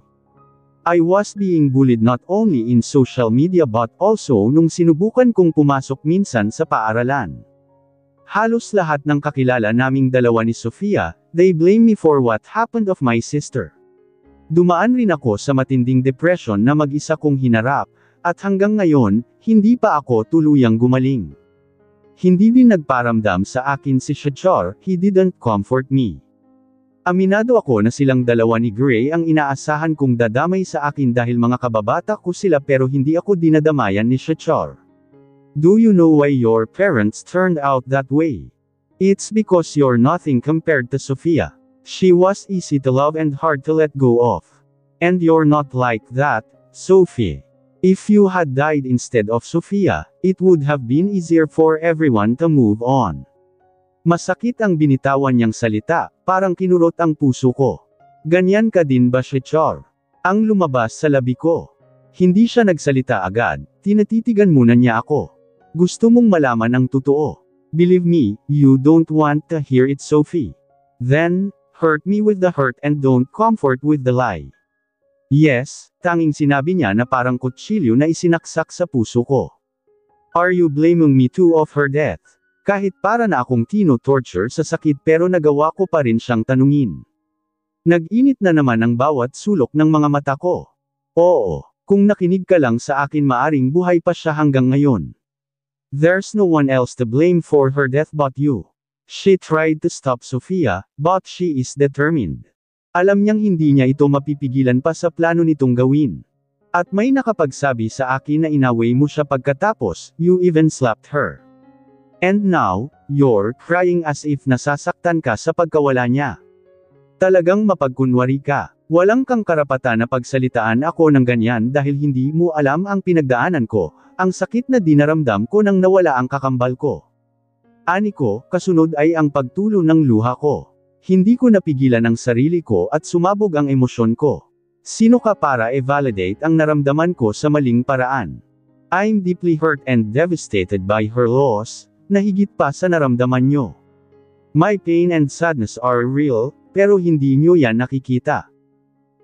I was being bullied not only in social media but also nung sinubukan kong pumasok minsan sa paaralan. Halos lahat ng kakilala naming dalawa ni Sofia, they blame me for what happened of my sister. Dumaan rin ako sa matinding depression na mag-isa kong hinarap, at hanggang ngayon, hindi pa ako tuluyang gumaling. Hindi din nagparamdam sa akin si Shachar, he didn't comfort me. Aminado ako na silang dalawa ni Gray ang inaasahan kong dadamay sa akin dahil mga kababata ko sila pero hindi ako dinadamayan ni Shachar. Do you know why your parents turned out that way? It's because you're nothing compared to Sofia. She was easy to love and hard to let go of. And you're not like that, Sophie. If you had died instead of Sofia, it would have been easier for everyone to move on. Masakit ang binitawan niyang salita, parang kinurot ang puso ko. Ganyan ka din ba, Shechar? Ang lumabas sa labi ko. Hindi siya nagsalita agad, tinatitigan muna niya ako. Gusto mong malaman ang totoo. Believe me, you don't want to hear it, Sophie. Then, hurt me with the hurt and don't comfort with the lie. Yes, tanging sinabi niya na parang kutsilyo na isinaksak sa puso ko. Are you blaming me too of her death? Kahit para na akong tino-torture sa sakit pero nagawa ko pa rin siyang tanungin. Nag-init na naman ang bawat sulok ng mga mata ko. Oo, kung nakinig ka lang sa akin maaring buhay pa siya hanggang ngayon. There's no one else to blame for her death but you. She tried to stop Sofia, but she is determined. Alam niyang hindi niya ito mapipigilan pa sa plano nitong gawin. At may nakapagsabi sa akin na inaway mo siya pagkatapos, you even slapped her. And now, you're crying as if nasasaktan ka sa pagkawala niya. Talagang mapagkunwari ka. Walang kang karapatan na pagsalitaan ako ng ganyan dahil hindi mo alam ang pinagdaanan ko, ang sakit na dinaramdam ko nang nawala ang kakambal ko. Ani ko, kasunod ay ang pagtulo ng luha ko. Hindi ko napigilan ang sarili ko at sumabog ang emosyon ko. Sino ka para i-validate ang naramdaman ko sa maling paraan? I'm deeply hurt and devastated by her loss, na higit pa sa naramdaman nyo. My pain and sadness are real, pero hindi nyo yan nakikita.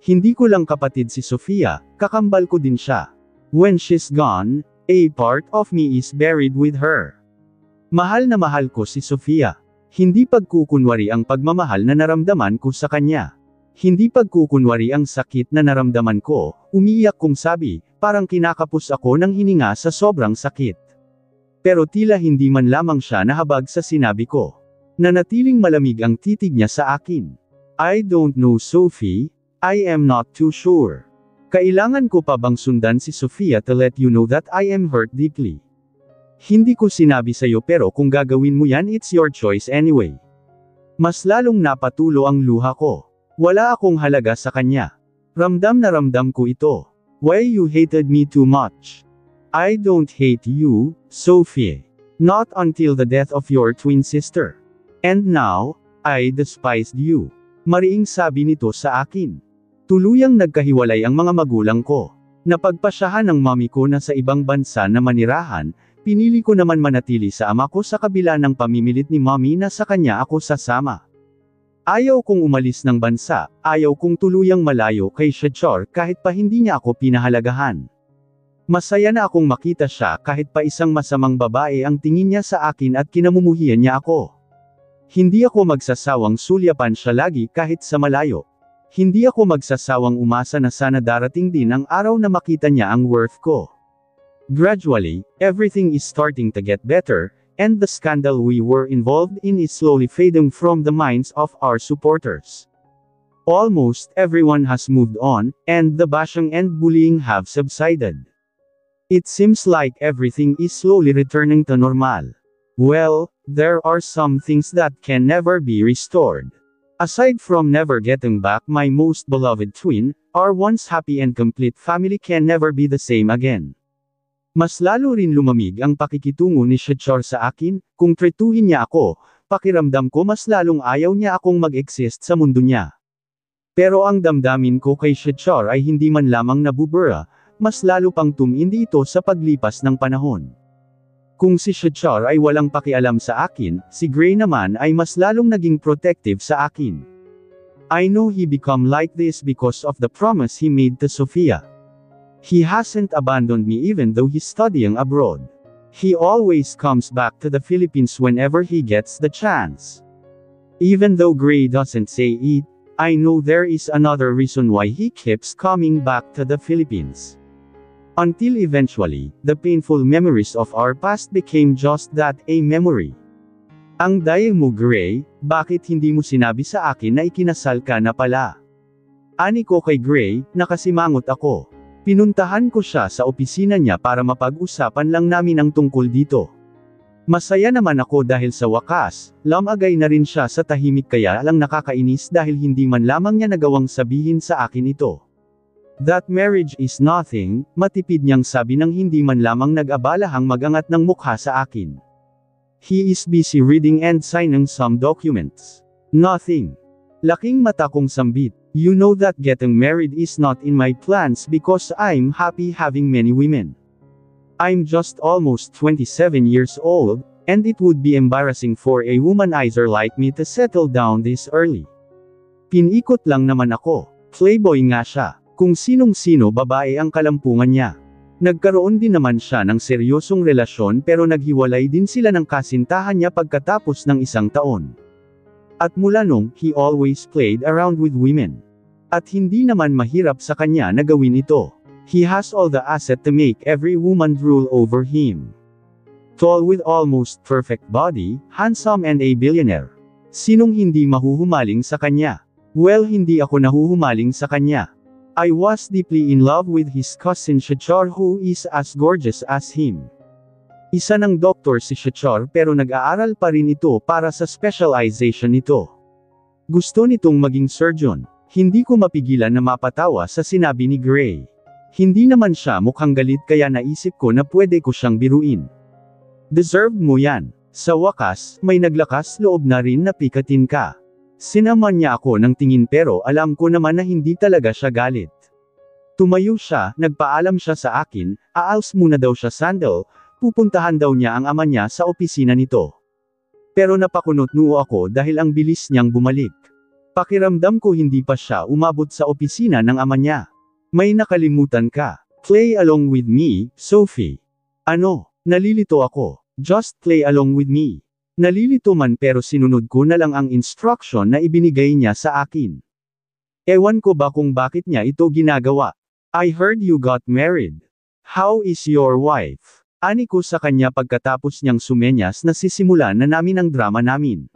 Hindi ko lang kapatid si Sofia, kakambal ko din siya. When she's gone, a part of me is buried with her. Mahal na mahal ko si Sofia. Hindi pagkukunwari ang pagmamahal na naramdaman ko sa kanya. Hindi pagkukunwari ang sakit na naramdaman ko, umiiyak kong sabi, parang kinakapos ako ng hininga sa sobrang sakit. Pero tila hindi man lamang siya nahabag sa sinabi ko. Nanatiling malamig ang titig niya sa akin. I don't know, Sophie, I am not too sure. Kailangan ko pa bang sundan si Sofia to let you know that I am hurt deeply? Hindi ko sinabi sa'yo pero kung gagawin mo yan it's your choice anyway. Mas lalong napatulo ang luha ko. Wala akong halaga sa kanya. Ramdam na ramdam ko ito. Why you hated me too much? I don't hate you, Sophie. Not until the death of your twin sister. And now, I despised you. Mariing sabi nito sa akin. Tuluyang nagkahiwalay ang mga magulang ko. Napagpasyahan ng mami ko na sa ibang bansa na manirahan, pinili ko naman manatili sa ama ko sa kabila ng pamimilit ni mami na sa kanya ako sasama. Ayaw kong umalis ng bansa, ayaw kong tuluyang malayo kay Shachar kahit pa hindi niya ako pinahalagahan. Masaya na akong makita siya kahit pa isang masamang babae ang tingin niya sa akin at kinamumuhian niya ako. Hindi ako magsasawang sulyapan siya lagi kahit sa malayo. Hindi ako magsasawang umasa na sana darating din ang araw na makita niya ang worth ko. Gradually, everything is starting to get better, and the scandal we were involved in is slowly fading from the minds of our supporters. Almost everyone has moved on, and the bashing and bullying have subsided. It seems like everything is slowly returning to normal. Well, there are some things that can never be restored. Aside from never getting back my most beloved twin, our once happy and complete family can never be the same again. Mas lalo rin lumamig ang pakikitungo ni Shachar sa akin, kung tretuhin niya ako, pakiramdam ko mas lalong ayaw niya akong mag-exist sa mundo niya. Pero ang damdamin ko kay Shachar ay hindi man lamang nabubura, mas lalo pang tumindi ito sa paglipas ng panahon. Kung si Shachar ay walang pakialam sa akin, si Gray naman ay mas lalong naging protective sa akin. I know he become like this because of the promise he made to Sofia. He hasn't abandoned me even though he's studying abroad. He always comes back to the Philippines whenever he gets the chance. Even though Gray doesn't say it, I know there is another reason why he keeps coming back to the Philippines. Until eventually, the painful memories of our past became just that, a memory. Ang daya mo Gray, bakit hindi mo sinabi sa akin na ikinasal ka na pala? Ani ko kay Gray, nakasimangot ako. Pinuntahan ko siya sa opisina niya para mapag-usapan lang namin ang tungkol dito. Masaya naman ako dahil sa wakas, lamagay na rin siya sa tahimik kaya lang nakakainis dahil hindi man lamang niya nagawang sabihin sa akin ito. That marriage is nothing, matipid niyang sabi nang hindi man lamang nag-abalahang magangat ng mukha sa akin. He is busy reading and signing some documents. Nothing. Laking mata kong sambit. You know that getting married is not in my plans because I'm happy having many women. I'm just almost 27 years old, and it would be embarrassing for a womanizer like me to settle down this early. Pinikot lang naman ako. Playboy nga siya. Kung sinong-sino babae ang kalampungan niya. Nagkaroon din naman siya ng seryosong relasyon pero naghiwalay din sila ng kasintahan niya pagkatapos ng 1 taon. At mula nung, he always played around with women. At hindi naman mahirap sa kanya na gawin ito. He has all the asset to make every woman drool over him. Tall with almost perfect body, handsome and a billionaire. Sinong hindi mahuhumaling sa kanya? Well, hindi ako nahuhumaling sa kanya. I was deeply in love with his cousin Shachar who is as gorgeous as him. Isa ng doktor si Shachar pero nag-aaral pa rin ito para sa specialization nito. Gusto nitong maging surgeon. Hindi ko mapigilan na mapatawa sa sinabi ni Gray. Hindi naman siya mukhang galit kaya naisip ko na pwede ko siyang biruin. Deserved mo yan. Sa wakas, may naglakas loob na rin na pikatin ka. Sinaman niya ako ng tingin pero alam ko naman na hindi talaga siya galit. Tumayo siya, nagpaalam siya sa akin, aals muna daw siya sandal, pupuntahan daw niya ang ama niya sa opisina nito. Pero napakunot-noo ako dahil ang bilis niyang bumalik. Pakiramdam ko hindi pa siya umabot sa opisina ng ama niya. May nakalimutan ka. Play along with me, Sophie. Ano? Nalilito ako. Just play along with me. Nalilito man pero sinunod ko na lang ang instruction na ibinigay niya sa akin. Ewan ko ba kung bakit niya ito ginagawa. I heard you got married. How is your wife? Ani ko sa kanya pagkatapos niyang sumenyas na sisimulan na namin ang drama namin.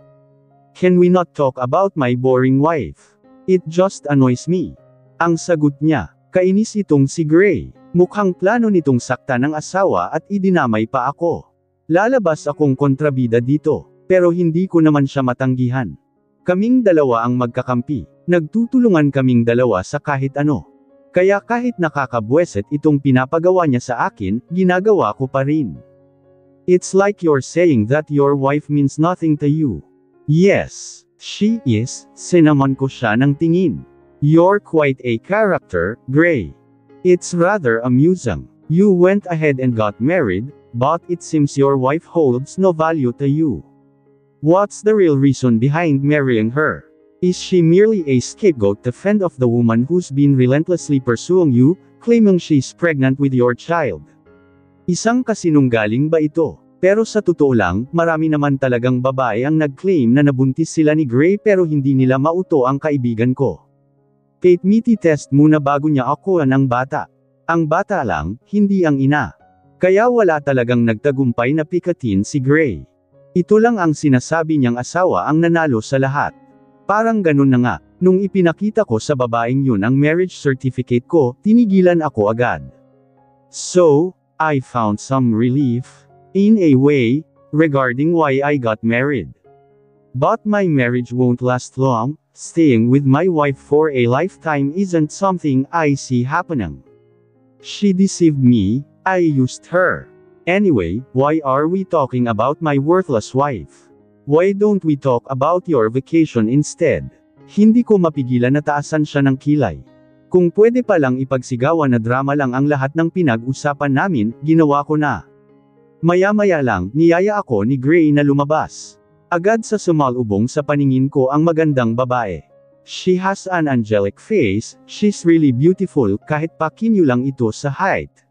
Can we not talk about my boring wife? It just annoys me. Ang sagot niya, kainis itong si Gray. Mukhang plano nitong sakta ng asawa at idinamay pa ako. Lalabas akong kontrabida dito, pero hindi ko naman siya matanggihan. Kaming dalawa ang magkakampi, nagtutulungan kaming dalawa sa kahit ano. Kaya kahit nakakabweset itong pinapagawa niya sa akin, ginagawa ko pa rin. It's like you're saying that your wife means nothing to you. Yes, she is, sinaman ko siya ng tingin. You're quite a character, Gray. It's rather amusing. You went ahead and got married, but it seems your wife holds no value to you. What's the real reason behind marrying her? Is she merely a scapegoat to fend off the woman who's been relentlessly pursuing you, claiming she's pregnant with your child? Isang kasinunggaling ba ito? Pero sa totoo lang, marami naman talagang babae ang nag-claim na nabuntis sila ni Gray pero hindi nila mauto ang kaibigan ko. Paternity test muna bago niya akuan ang bata. Ang bata lang, hindi ang ina. Kaya wala talagang nagtagumpay na pikatin si Gray. Ito lang ang sinasabi niyang asawa ang nanalo sa lahat. Parang ganun na nga, Nung ipinakita ko sa babaeng yun ang marriage certificate ko, tinigilan ako agad. So, I found some relief, in a way, regarding why I got married. But my marriage won't last long. Staying with my wife for a lifetime isn't something I see happening. She deceived me, I used her. Anyway, why are we talking about my worthless wife? Why don't we talk about your vacation instead? Hindi ko mapigilan na taasan siya ng kilay. Kung pwede palang ipagsigawan na drama lang ang lahat ng pinag-usapan namin, ginawa ko na. Maya-maya lang, niyaya ako ni Gray na lumabas. Agad sa sumalubong sa paningin ko ang magandang babae. She has an angelic face, she's really beautiful kahit pa kinyo lang ito sa height.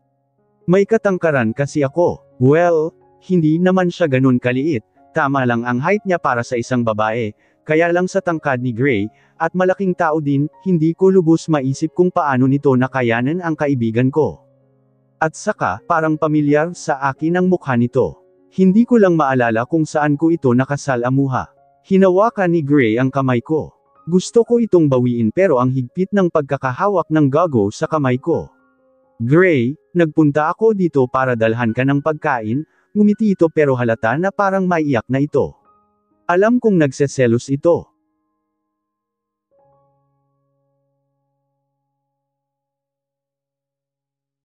May katangkaran kasi ako. Well, hindi naman siya ganun kaliit, tama lang ang height niya para sa isang babae, kaya lang sa tangkad ni Gray, at malaking tao din, hindi ko lubos maisip kung paano nito nakayanan ang kaibigan ko. At saka, parang pamilyar sa akin ang mukha nito. Hindi ko lang maalala kung saan ko ito nakasalamuha. Hinawakan ni Gray ang kamay ko. Gusto ko itong bawiin pero ang higpit ng pagkakahawak ng gago sa kamay ko. Gray, nagpunta ako dito para dalhan ka ng pagkain, ngumiti ito pero halata na parang maiyak na ito. Alam kong nagseselos ito.